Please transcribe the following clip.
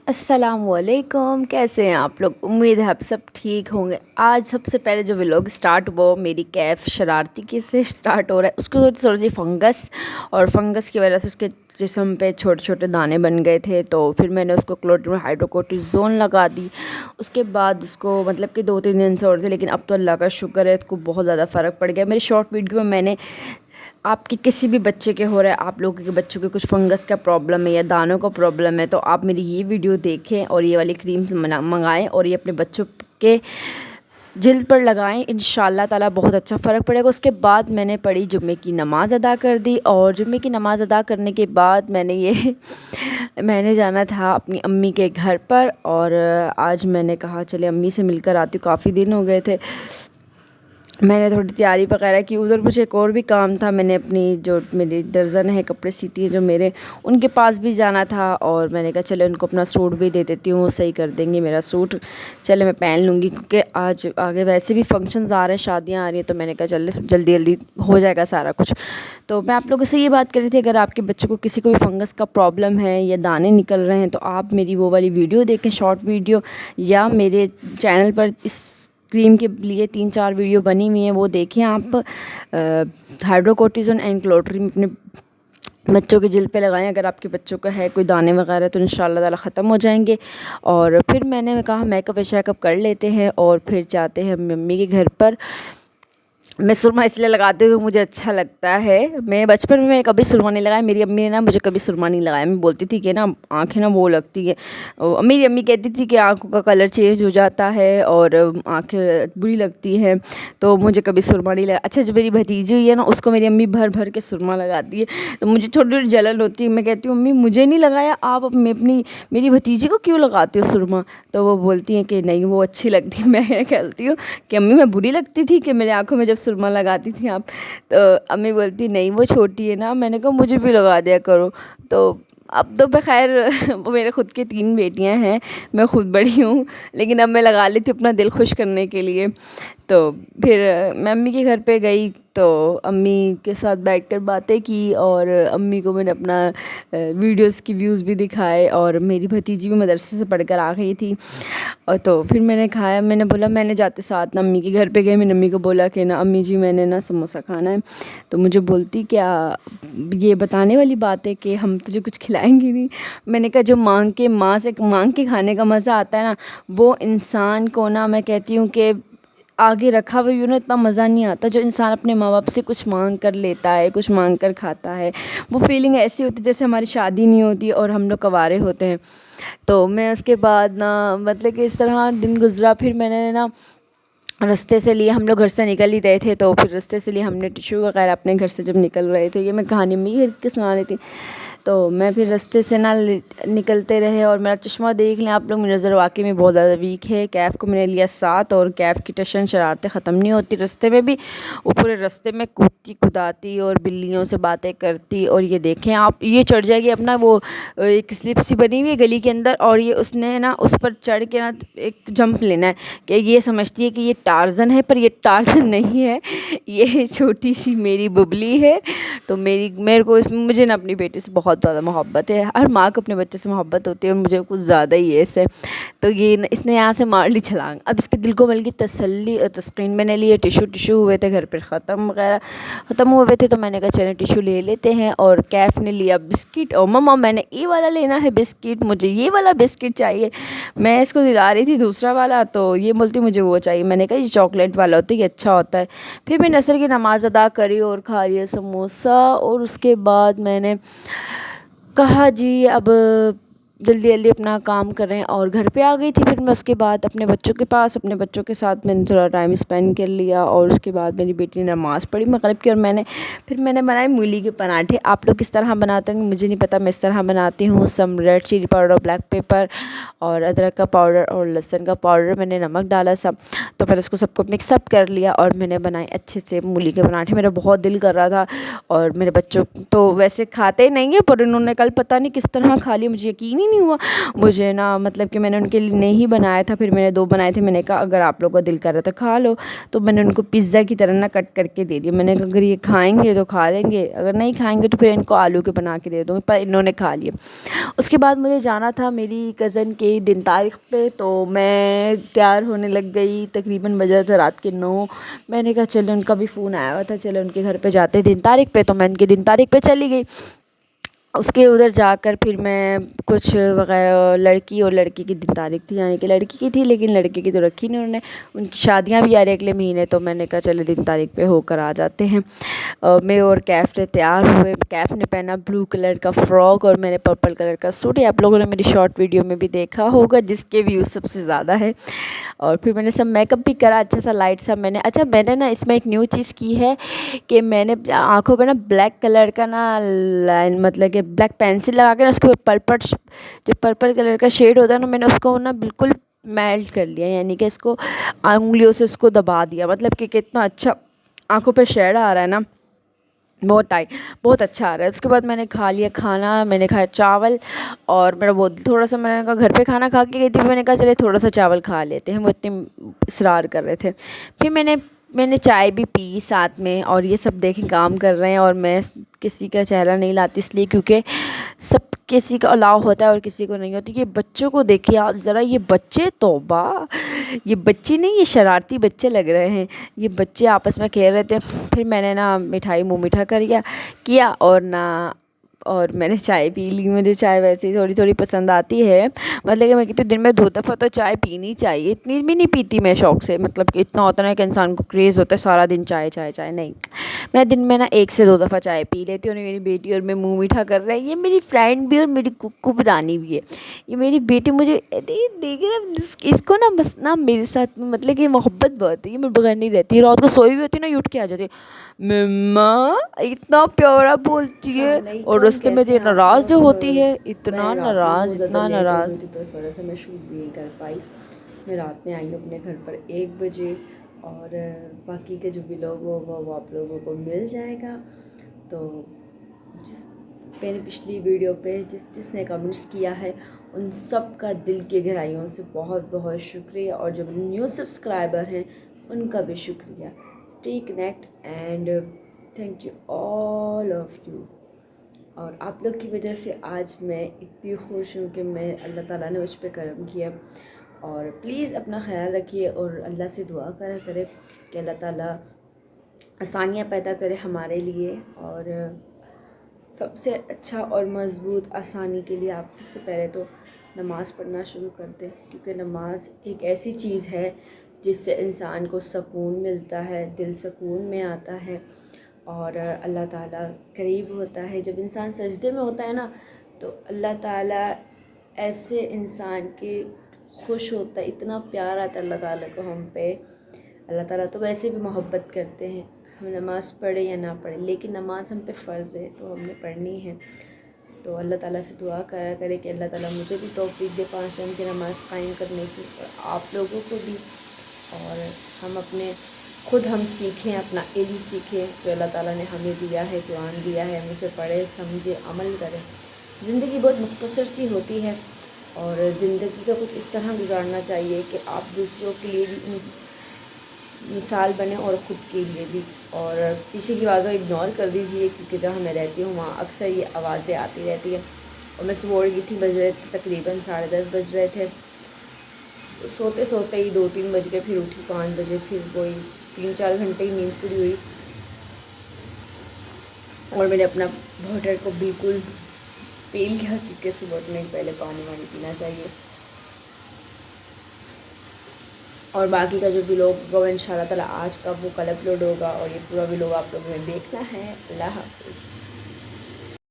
السلام علیکم، کیسے ہیں آپ لوگ؟ امید ہے آپ سب ٹھیک ہوں گے۔ آج سب سے پہلے جو ولاگ سٹارٹ ہوا وہ میری کیف شرارتی کی سے سٹارٹ ہو رہا ہے۔ اس کو تھوڑی سی فنگس اور فنگس کی وجہ سے اس کے جسم پہ چھوٹے چھوٹے دانے بن گئے تھے، تو پھر میں نے اس کو کلوٹر میں ہائیڈروکورٹیزون لگا دی۔ اس کے بعد اس کو مطلب کہ 2-3 دن سے ہو رہے تھے، لیکن اب تو اللہ کا شکر ہے اس کو بہت زیادہ فرق پڑ گیا۔ میری شارٹ ویڈیو میں میں نے آپ کے کسی بھی بچے کے ہو رہا ہے، آپ لوگوں کے بچوں کے کچھ فنگس کا پرابلم ہے یا دانوں کا پرابلم ہے، تو آپ میری یہ ویڈیو دیکھیں اور یہ والی کریم منگائیں اور یہ اپنے بچوں کے جلد پر لگائیں۔ انشاءاللہ تعالیٰ بہت اچھا فرق پڑے گا۔ اس کے بعد میں نے پڑھی، جمعے کی نماز ادا کر دی، اور جمعے کی نماز ادا کرنے کے بعد میں نے جانا تھا اپنی امی کے گھر پر، اور آج میں نے کہا چلے امی سے مل کر آتی ہوں، کافی دن ہو گئے تھے۔ میں نے تھوڑی تیاری وغیرہ کی، ادھر مجھے ایک اور بھی کام تھا۔ میں نے اپنی جو میری درزن ہے، کپڑے سیتی ہے جو میرے، ان کے پاس بھی جانا تھا، اور میں نے کہا چلے ان کو اپنا سوٹ بھی دے دیتی ہوں، وہ صحیح کر دیں گے میرا سوٹ، چلے میں پہن لوں گی، کیونکہ آج آگے ویسے بھی فنکشنز آ رہے ہیں، شادیاں آ رہی ہیں، تو میں نے کہا چلے جلدی جلدی ہو جائے گا سارا کچھ۔ تو میں آپ لوگوں سے یہ بات کر رہی تھی، اگر آپ کے بچوں کو کسی کو بھی فنگس کا پرابلم ہے یا دانے نکل رہے ہیں، تو آپ میری وہ والی ویڈیو دیکھیں، شارٹ ویڈیو، یا میرے چینل پر اس کریم کے لیے 3-4 ویڈیو بنی ہوئی ہیں، وہ دیکھیں آپ۔ ہائیڈروکورٹیزون اینڈ کلوٹریم اپنے بچوں کے جلد پہ لگائیں، اگر آپ کے بچوں کا ہے کوئی دانے وغیرہ تو انشاءاللہ تعالیٰ ختم ہو جائیں گے۔ اور پھر میں نے کہا میک اپ ویک اپ کر لیتے ہیں، اور پھر جاتے ہیں ممی کے گھر پر۔ میں سرما اس لیے لگاتی ہوں کہ مجھے اچھا لگتا ہے۔ میں بچپن میں کبھی سرما نہیں لگایا، میری امی نے نا مجھے کبھی سرما نہیں لگایا۔ میں بولتی تھی کہ نا آنکھیں نا وہ لگتی ہے، میری امی کہتی تھی کہ آنکھوں کا کلر چینج ہو جاتا ہے اور آنکھیں بری لگتی ہیں، تو مجھے کبھی سرما نہیں لگا۔ اچھا، جو میری بھتیجی ہوئی ہے نا، اس کو میری امی بھر بھر کے سرما لگاتی ہے، تو مجھے تھوڑی تھوڑی جلن ہوتی ہے۔ میں کہتی ہوں امی مجھے نہیں لگایا، آپ میری بھتیجی کو کیوں لگاتی ہو سرما؟ تو وہ بولتی ہیں کہ نہیں وہ اچھی لگتی ہے۔ میں کہتی ہوں کہ امی میں بری لگتی تھی کہ میرے آنکھوں میں جب سرما لگاتی تھی آپ؟ تو امی بولتی نہیں وہ چھوٹی ہے نا۔ میں نے کہا مجھے بھی لگا دیا کرو۔ تو اب تو بخیر میرے خود کے 3 بیٹیاں ہیں، میں خود بڑی ہوں، لیکن اب میں لگا لیتی ہوں اپنا دل خوش کرنے کے لیے۔ تو پھر میں امی کے گھر پہ گئی، تو امی کے ساتھ بیٹھ کر باتیں کی، اور امی کو میں نے اپنا ویڈیوز کی ویوز بھی دکھائے، اور میری بھتیجی بھی مدرسے سے پڑھ کر آ گئی تھی، اور تو پھر میں نے کھایا۔ میں نے بولا، میں نے جاتے ساتھ نا امی کے گھر پہ گئی، میں نے امی کو بولا کہ نا امی جی میں نے نا سموسہ کھانا ہے، تو مجھے بولتی کیا یہ بتانے والی بات ہے کہ ہم تجھے کچھ کھلائیں گے نہیں؟ میں نے کہا جو ماں سے مانگ کے کھانے کا مزہ آتا ہے نا، وہ انسان کو نا، میں کہتی ہوں کہ آگے رکھا ہوئی نا اتنا مزہ نہیں آتا۔ جو انسان اپنے ماں باپ سے کچھ مانگ کر لیتا ہے، کچھ مانگ کر کھاتا ہے، وہ فیلنگ ایسی ہوتی ہے جیسے ہماری شادی نہیں ہوتی اور ہم لوگ کنوارے ہوتے ہیں۔ تو میں اس کے بعد نا مطلب کہ اس طرح دن گزرا۔ پھر میں نے نا رستے سے لیے، ہم لوگ گھر سے نکل ہی رہے تھے، تو پھر رستے سے لیے ہم نے ٹیشو وغیرہ اپنے گھر سے جب نکل رہے تھے، یہ میں کہانی امی کی سنا رہی تھی، تو میں پھر رستے سے نا نکلتے رہے، اور میرا چشمہ دیکھ لیں آپ لوگ، میری نظر واقعی میں بہت زیادہ ویک ہے۔ کیف کو میں نے لیا ساتھ، اور کیف کی ٹشن شرارتیں ختم نہیں ہوتی رستے میں بھی، وہ پورے رستے میں کودتی کداتی اور بلیوں سے باتیں کرتی، اور یہ دیکھیں آپ، یہ چڑھ جائے گی اپنا وہ ایک سلپ سی بنی ہوئی ہے گلی کے اندر، اور یہ اس نے نا اس پر چڑھ کے نا ایک جمپ لینا ہے، کہ یہ سمجھتی ہے کہ یہ ٹارزن ہے، پر یہ ٹارزن نہیں ہے، یہ چھوٹی سی میری ببلی ہے۔ تو میرے کو مجھے نا اپنی بیٹی سے بہت زیادہ محبت ہے، ہر ماں کو اپنے بچے سے محبت ہوتی ہے، اور مجھے کچھ زیادہ ہی ہے اس سے۔ تو اس نے یہاں سے مار لی چھلانگ۔ اب اس کے دل کو مل گئی تسلی اور تسکین۔ میں نے لیے ٹیشو ہوئے تھے گھر پہ، ختم ہوئے تھے، تو میں نے کہا چلیں ٹیشو لے لیتے ہیں، اور کیف نے لیا بسکٹ، اور مما میں نے یہ والا لینا ہے بسکٹ، مجھے یہ والا بسکٹ چاہیے۔ میں اس کو دلا رہی تھی دوسرا والا، تو یہ بولتی مجھے وہ چاہیے۔ میں نے کہا یہ چاکلیٹ والا ہوتا ہے، یہ اچھا ہوتا ہے۔ پھر میں عصر کی نماز ادا کری اور کھا لیا سموسہ، اور اس کے بعد میں نے کہا جی اب جلدی جلدی اپنا کام کریں، اور گھر پہ آ گئی تھی۔ پھر میں اس کے بعد اپنے بچوں کے پاس، اپنے بچوں کے ساتھ میں نے تھوڑا ٹائم اسپینڈ کر لیا، اور اس کے بعد میری بیٹی نے نماز پڑھی مغرب کی، اور پھر میں نے بنائے مولی کے پراٹھے۔ آپ لوگ کس طرح بناتے ہیں مجھے نہیں پتہ، میں اس طرح بناتی ہوں۔ Some red chilli powder, black pepper, اور ادرک کا پاؤڈر اور لہسن کا پاؤڈر، میں نے نمک ڈالا سب، تو پھر اس کو سب کو مکس اپ کر لیا، اور میں نے بنائے اچھے سے مولی کے پراٹھے۔ میرا بہت دل کر رہا تھا، اور میرے بچوں تو ویسے کھاتے ہی نہیں ہیں، پر انہوں نے کل پتہ نہیں کس طرح کھا لی، مجھے یقین ہی نہیں ہوا مجھے نا، مطلب کہ میں نے ان کے لیے نہیں بنایا تھا، پھر میں نے 2 بنائے تھے. میں نے کہا اگر آپ لوگوں کا دل کر رہا تو کھا لو. تو میں نے ان کو پیزا کی طرح نا کٹ کر کے دے دیا. میں نے کہا اگر یہ کھائیں گے تو کھا لیں گے، اگر نہیں کھائیں گے تو پھر ان کو آلو کے بنا کے دے دوں گی. پر انہوں نے کھا لیا. اس کے بعد مجھے جانا تھا میری کزن کے دن تاریخ پہ، تو میں تیار ہونے لگ گئی. تقریباً بجے تھے رات کے 9. میں نے کہا چلو، ان کا بھی فون آیا ہوا تھا، چلو ان کے گھر پہ جاتے ہیں دن تاریخ پہ. تو میں ان کے دن تاریخ پہ چلی گئی. اس کے ادھر جا کر پھر میں کچھ وغیرہ، لڑکی اور لڑکی کی دن تاریخ تھی، یعنی کہ لڑکی کی تھی لیکن لڑکے کی تو رکھی نہیں انہوں نے. ان کی شادیاں بھی آ رہی اگلے مہینے، تو میں نے کہا چلو دن تاریخ پہ ہو کر آ جاتے ہیں. میں اور کیف نے تیار ہوئے. کیف نے پہنا بلو کلر کا فراک اور میں نے پرپل کلر کا سوٹ. یہ آپ لوگوں نے میری شارٹ ویڈیو میں بھی دیکھا ہوگا، جس کے ویوز سب سے زیادہ ہیں. اور پھر میں نے سب میک اپ بھی کرا اچھا سا لائٹ سا. میں نے نا اس میں ایک نیو چیز کی ہے کہ میں نے آنکھوں پہ نا بلیک کلر کا نا لائن، مطلب کہ بلیک پینسل لگا کے نا اس کے اوپر جو پرپل کلر کا شیڈ ہوتا ہے نا، میں نے اس کو نا بالکل میلٹ کر لیا، یعنی کہ اس کو انگلیوں سے اس کو دبا دیا. مطلب کہ کتنا اچھا آنکھوں پہ شیڈ آ رہا ہے نا، بہت ٹائٹ، بہت اچھا آ رہا ہے. اس کے بعد میں نے کھا لیا کھانا. میں نے کھایا چاول، اور میرا بہت تھوڑا سا، میں نے کہا گھر پہ کھانا کھا کے گئی تھی، میں نے کہا چلے تھوڑا سا چاول کھا لیتے ہیں. وہ اتنے اصرار کر رہے تھے. پھر میں نے چائے بھی پی ساتھ میں. اور یہ سب دیکھیں کام کر رہے ہیں، اور میں کسی کا چہرہ نہیں لاتی اس لیے کیونکہ سب کسی کا الاؤ ہوتا ہے اور کسی کو نہیں ہوتی. یہ بچوں کو دیکھیے آپ ذرا، یہ بچے توبہ، یہ بچے نہیں، یہ شرارتی بچے لگ رہے ہیں. یہ بچے آپس میں کھیل رہے تھے. پھر میں نے نا مٹھائی منہ میٹھا کیا اور میں نے چائے پی لی. مجھے چائے ویسے ہی تھوڑی تھوڑی پسند آتی ہے، مطلب کہ میں کہتی ہوں دن میں 2 دفعہ تو چائے پینی چاہیے. اتنی بھی نہیں پیتی میں شوق سے، مطلب کہ اتنا ہوتا ہے کہ انسان کو کریز ہوتا ہے سارا دن چائے چائے چائے. نہیں، میں دن میں نا 1 سے 2 دفعہ چائے پی لیتی ہوں. اور میری بیٹی اور میں منہ میٹھا کر رہے ہیں. یہ میری فرینڈ بھی اور میری ککو برانی بھی ہے. یہ میری بیٹی مجھے دیکھے نا، اس کو نا بس نا میرے ساتھ مطلب کہ محبت بہت ہے. یہ میرے بغیر نہیں رہتی، رات کو سوئی ہوئی ہوتی ہے نا، اٹھ کے آ جاتی ہے. مما اتنا پیارا بولتی ہے. اور راستے میں یہ ناراض جو ہوتی ہے، اتنا ناراض، اتنا ناراض. تو اس وجہ سے میں شوٹ بھی نہیں کر پائی. میں رات میں آئی ہوں اپنے گھر پر 1 بجے. اور باقی کے جو بھی لوگ ہوگا وہ آپ لوگوں کو مل جائے گا. تو میں نے پچھلی ویڈیو پہ جس نے کمنٹس کیا ہے ان سب کا دل کی گہرائیوں سے بہت بہت شکریہ. اور جو نیو سبسکرائبر ہیں ان کا بھی شکریہ. Stay connect and thank you all of you. اور آپ لوگ کی وجہ سے آج میں اتنی خوش ہوں کہ میں اللہ تعالیٰ نے مجھ پہ کرم کیا. اور پلیز اپنا خیال رکھیے اور اللہ سے دعا کرے کہ اللہ تعالیٰ آسانیاں پیدا کرے ہمارے لیے. اور سب سے اچھا اور مضبوط آسانی کے لیے آپ سب سے پہلے تو نماز پڑھنا شروع کر دیں، کیونکہ نماز ایک ایسی چیز ہے جس سے انسان کو سکون ملتا ہے، دل سکون میں آتا ہے اور اللہ تعالیٰ قریب ہوتا ہے. جب انسان سجدے میں ہوتا ہے نا تو اللہ تعالیٰ ایسے انسان کے خوش ہوتا ہے، اتنا پیار آتا ہے اللہ تعالیٰ کو ہم پہ. اللہ تعالیٰ تو ویسے بھی محبت کرتے ہیں، ہم نماز پڑھیں یا نہ پڑھیں، لیکن نماز ہم پہ فرض ہے تو ہم نے پڑھنی ہے. تو اللہ تعالیٰ سے دعا کرے کہ اللہ تعالیٰ مجھے بھی توفیق دے 5 ٹائم کی نماز قائم کرنے کی، اور آپ لوگوں کو بھی. اور ہم خود سیکھیں، اپنا علم سیکھیں جو اللہ تعالیٰ نے ہمیں دیا ہے، قرآن دیا ہے، ہم اسے پڑھیں، سمجھیں، عمل کریں. زندگی بہت مختصر سی ہوتی ہے اور زندگی کا کچھ اس طرح گزارنا چاہیے کہ آپ دوسروں کے لیے بھی مثال بنے اور خود کے لیے بھی. اور پیچھے کی آوازوں اگنور کر دیجیے کیونکہ جہاں میں رہتی ہوں وہاں اکثر یہ آوازیں آتی رہتی ہیں. اور میں صبح اٹھ گئی تھی، بج رہے تھے تقریباً 10:30 بج رہے تھے. سوتے ہی 2-3 بج گئے. پھر اٹھی 5 بجے، پھر وہی 3-4 گھنٹے ہی نیند پوری ہوئی. اور میں نے اپنا واٹر کو بالکل پی لیا کیونکہ صبح اٹھنے کے پہلے پانی پینا چاہیے. اور باقی کا جو بھی لوگ ہوگا ان شاء اللہ تعالیٰ آج کا وہ کل اپلوڈ ہوگا، اور یہ پورا بھی لوگ آپ لوگوں نے دیکھنا ہے. اللہ حافظ.